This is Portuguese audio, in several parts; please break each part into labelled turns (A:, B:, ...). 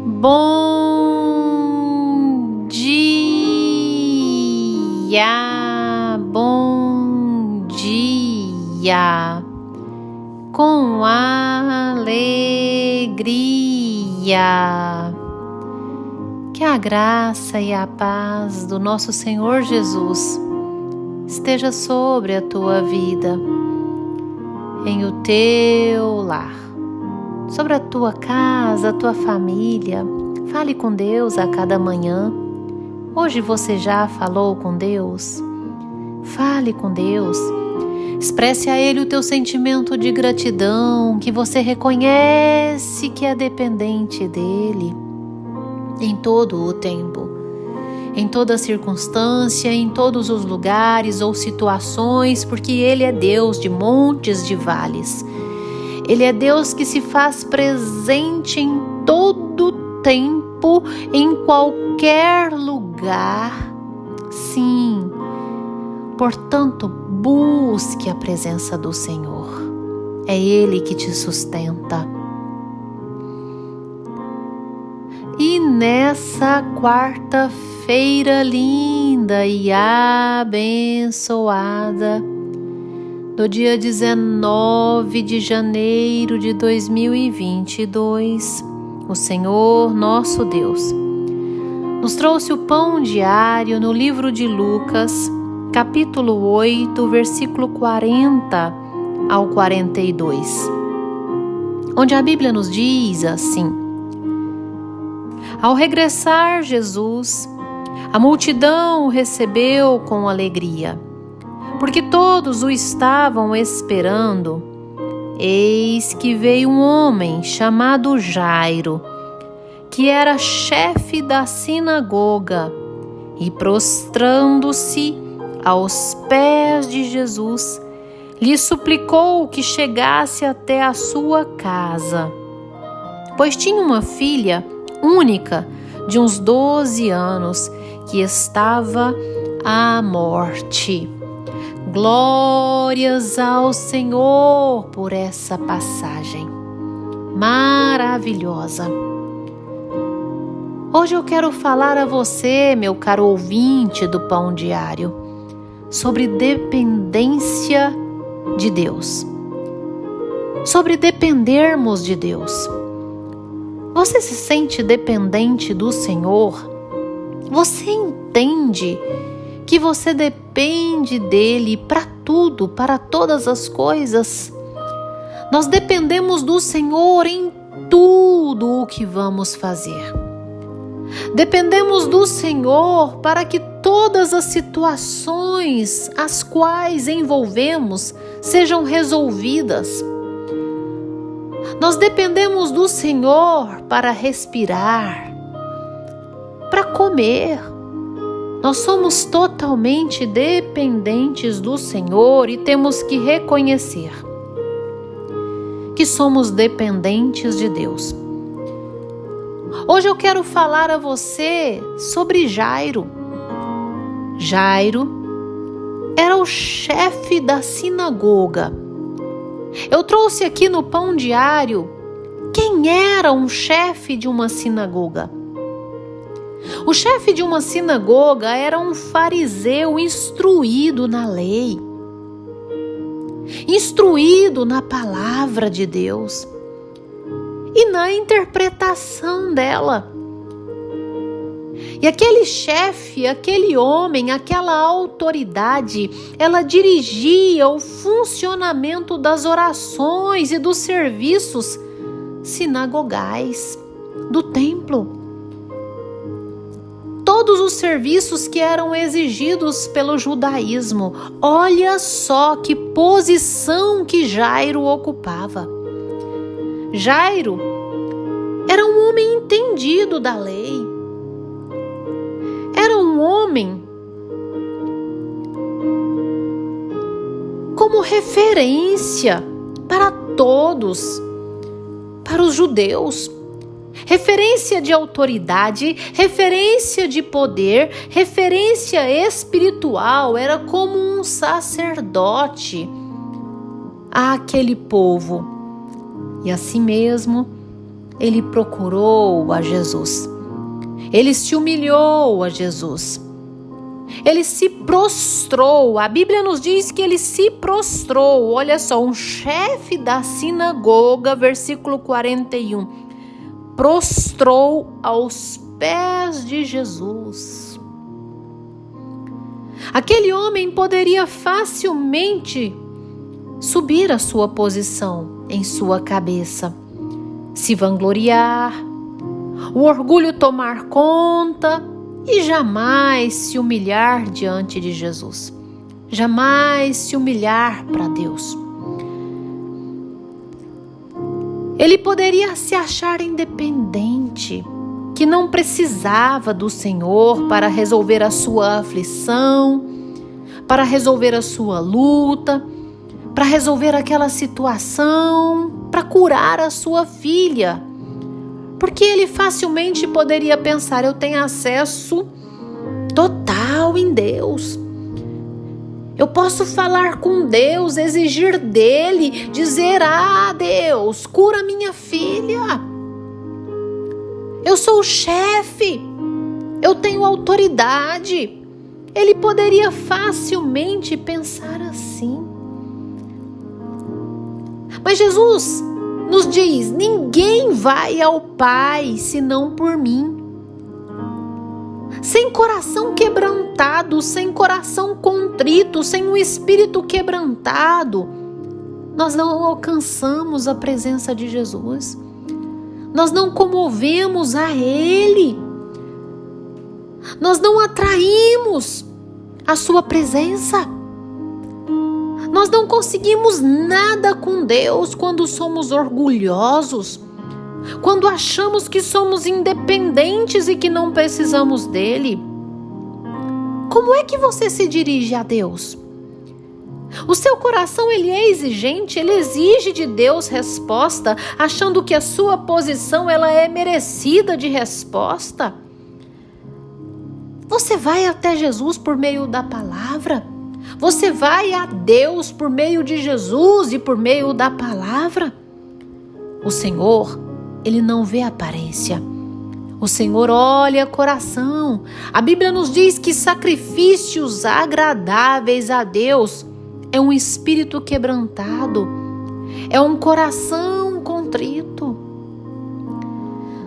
A: Bom dia, bom dia, com alegria. Que a graça e a paz do nosso Senhor Jesus esteja sobre a tua vida, em o teu lar, sobre a tua casa, a tua família. Fale com Deus a cada manhã. Hoje você já falou com Deus? Fale com Deus. Expresse a Ele o teu sentimento de gratidão, que você reconhece que é dependente dEle em todo o tempo, em toda circunstância, em todos os lugares ou situações, porque Ele é Deus de montes de vales. Ele é Deus que se faz presente em todo tempo, em qualquer lugar. Sim, portanto, busque a presença do Senhor. É Ele que te sustenta. E nessa quarta-feira linda e abençoada, do dia 19 de janeiro de 2022, o Senhor nosso Deus nos trouxe o pão diário no livro de Lucas, capítulo 8, versículo 40 ao 42, onde a Bíblia nos diz assim: Ao regressar Jesus, a multidão o recebeu com alegria, porque todos o estavam esperando. Eis que veio um homem chamado Jairo, que era chefe da sinagoga, e prostrando-se aos pés de Jesus, lhe suplicou que chegasse até a sua casa, pois tinha uma filha única de uns 12 anos que estava à morte. Glórias ao Senhor por essa passagem maravilhosa. Hoje eu quero falar a você, meu caro ouvinte do Pão Diário, sobre dependência de Deus, sobre dependermos de Deus. Você se sente dependente do Senhor? Você entende que você depende dEle para tudo, para todas as coisas? Nós dependemos do Senhor em tudo o que vamos fazer. Dependemos do Senhor para que todas as situações as quais envolvemos sejam resolvidas. Nós dependemos do Senhor para respirar, para comer. Nós somos totalmente dependentes do Senhor e temos que reconhecer que somos dependentes de Deus. Hoje eu quero falar a você sobre Jairo. Jairo era o chefe da sinagoga. Eu trouxe aqui no Pão Diário quem era um chefe de uma sinagoga. O chefe de uma sinagoga era um fariseu instruído na lei, instruído na palavra de Deus e na interpretação dela. E aquele chefe, aquele homem, aquela autoridade, ela dirigia o funcionamento das orações e dos serviços sinagogais do templo. Todos os serviços que eram exigidos pelo judaísmo. Olha só que posição que Jairo ocupava. Jairo era um homem entendido da lei. Era um homem como referência para todos, para os judeus. Referência de autoridade, referência de poder, referência espiritual. Era como um sacerdote àquele povo. E assim mesmo, ele procurou a Jesus. Ele se humilhou a Jesus. Ele se prostrou. A Bíblia nos diz que ele se prostrou. Olha só, um chefe da sinagoga, versículo 41, prostrou aos pés de Jesus. Aquele homem poderia facilmente subir a sua posição em sua cabeça, se vangloriar, o orgulho tomar conta e jamais se humilhar diante de Jesus, jamais se humilhar para Deus. Ele poderia se achar independente, que não precisava do Senhor para resolver a sua aflição, para resolver a sua luta, para resolver aquela situação, para curar a sua filha. Porque ele facilmente poderia pensar: eu tenho acesso total em Deus. Eu posso falar com Deus, exigir dele, dizer: Deus, cura minha filha. Eu sou o chefe, eu tenho autoridade. Ele poderia facilmente pensar assim. Mas Jesus nos diz: ninguém vai ao Pai senão por mim. Sem coração quebrantado, sem coração contrito, sem um espírito quebrantado, nós não alcançamos a presença de Jesus. Nós não comovemos a Ele. Nós não atraímos a sua presença. Nós não conseguimos nada com Deus quando somos orgulhosos, quando achamos que somos independentes e que não precisamos dele. Como é que você se dirige a Deus? O seu coração, ele é exigente, ele exige de Deus resposta, achando que a sua posição ela é merecida de resposta. Você vai até Jesus por meio da palavra? Você vai a Deus por meio de Jesus e por meio da palavra? O Senhor, ele não vê aparência. O Senhor olha coração. A Bíblia nos diz que sacrifícios agradáveis a Deus é um espírito quebrantado, é um coração contrito.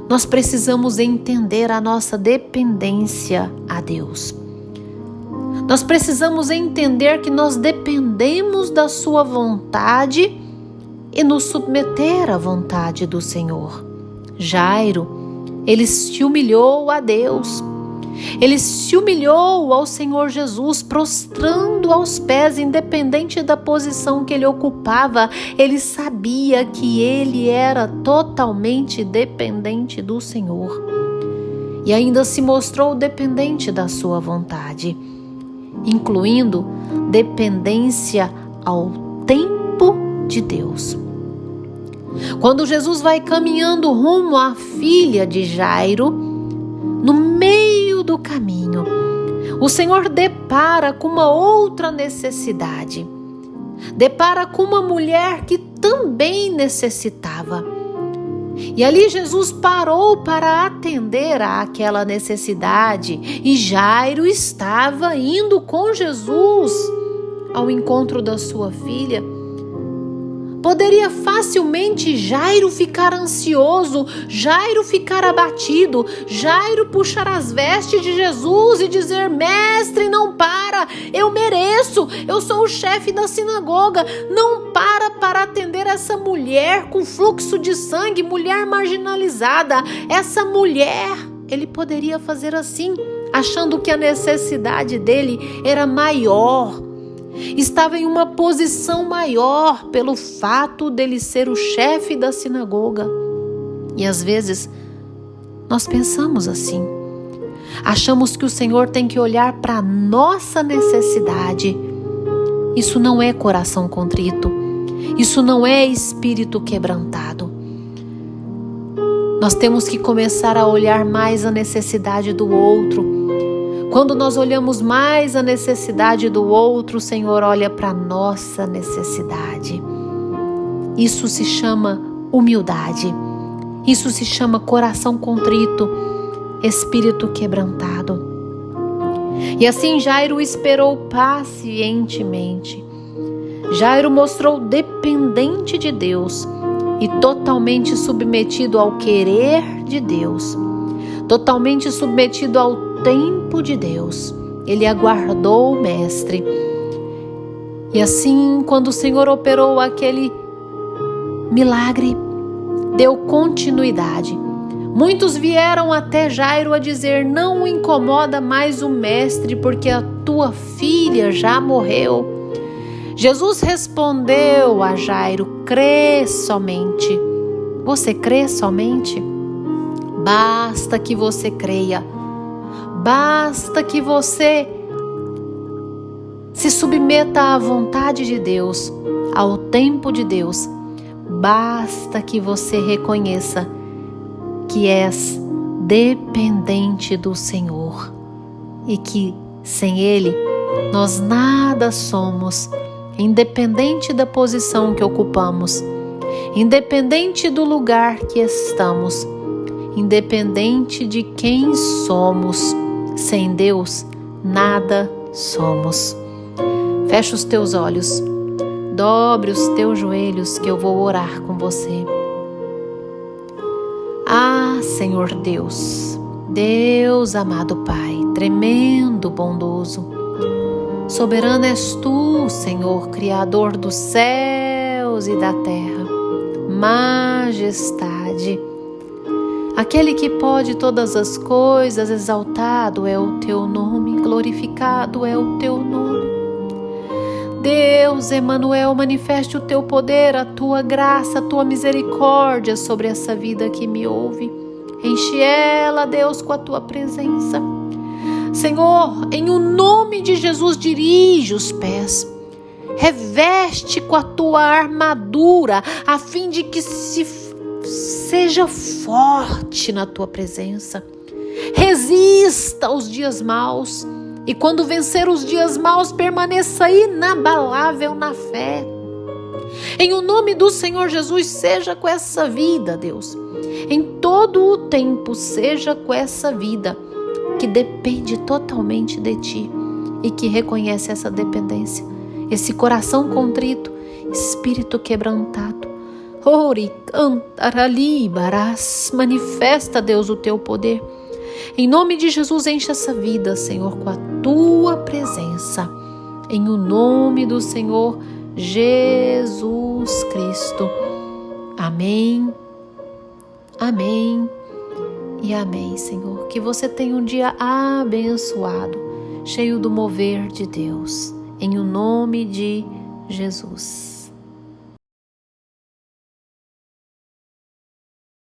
A: Nós precisamos entender a nossa dependência a Deus. Nós precisamos entender que nós dependemos da sua vontade e nos submeter à vontade do Senhor. Jairo, ele se humilhou a Deus. Ele se humilhou ao Senhor Jesus, prostrando aos pés, independente da posição que ele ocupava. Ele sabia que ele era totalmente dependente do Senhor. E ainda se mostrou dependente da sua vontade, incluindo dependência ao tempo de Deus. Quando Jesus vai caminhando rumo à filha de Jairo, no meio do caminho, o Senhor depara com uma outra necessidade. Depara com uma mulher que também necessitava. E ali Jesus parou para atender àquela necessidade. E Jairo estava indo com Jesus ao encontro da sua filha. Poderia facilmente Jairo ficar ansioso, Jairo ficar abatido, Jairo puxar as vestes de Jesus e dizer: mestre, não para, eu mereço, eu sou o chefe da sinagoga, não para atender essa mulher com fluxo de sangue, mulher marginalizada. Essa mulher, ele poderia fazer assim, achando que a necessidade dele era maior. Estava em uma posição maior pelo fato dele ser o chefe da sinagoga. E às vezes nós pensamos assim. Achamos que o Senhor tem que olhar para a nossa necessidade. Isso não é coração contrito. Isso não é espírito quebrantado. Nós temos que começar a olhar mais a necessidade do outro. Quando nós olhamos mais a necessidade do outro, o Senhor olha para a nossa necessidade. Isso se chama humildade. Isso se chama coração contrito, espírito quebrantado. E assim Jairo esperou pacientemente. Jairo mostrou dependente de Deus e totalmente submetido ao querer de Deus, totalmente submetido ao tempo de Deus. Ele aguardou o Mestre. E assim, quando o Senhor operou aquele milagre, deu continuidade. Muitos vieram até Jairo a dizer: não incomoda mais o Mestre, porque a tua filha já morreu. Jesus respondeu a Jairo: crê somente. Você crê somente? Basta que você creia. Basta que você se submeta à vontade de Deus, ao tempo de Deus. Basta que você reconheça que és dependente do Senhor e que sem Ele nós nada somos, independente da posição que ocupamos, independente do lugar que estamos, independente de quem somos. Sem Deus, nada somos. Fecha os teus olhos, dobre os teus joelhos que eu vou orar com você. Ah, Senhor Deus, Deus amado Pai, tremendo, bondoso, soberano és Tu, Senhor, Criador dos céus e da terra, majestade, aquele que pode todas as coisas, exaltado é o Teu nome, glorificado é o Teu nome. Deus, Emanuel, manifeste o Teu poder, a Tua graça, a Tua misericórdia sobre essa vida que me ouve. Enche ela, Deus, com a Tua presença. Senhor, em o nome de Jesus, dirige os pés. Reveste com a Tua armadura, a fim de que seja forte na Tua presença. Resista aos dias maus. E quando vencer os dias maus, permaneça inabalável na fé. Em o nome do Senhor Jesus, seja com essa vida, Deus. Em todo o tempo, seja com essa vida que depende totalmente de Ti e que reconhece essa dependência. Esse coração contrito, espírito quebrantado. Ori, cantarali, barás. Manifesta, Deus, o Teu poder. Em nome de Jesus, enche essa vida, Senhor, com a Tua presença. Em o nome do Senhor Jesus Cristo. Amém, amém e amém, Senhor. Que você tenha um dia abençoado, cheio do mover de Deus. Em o nome de Jesus.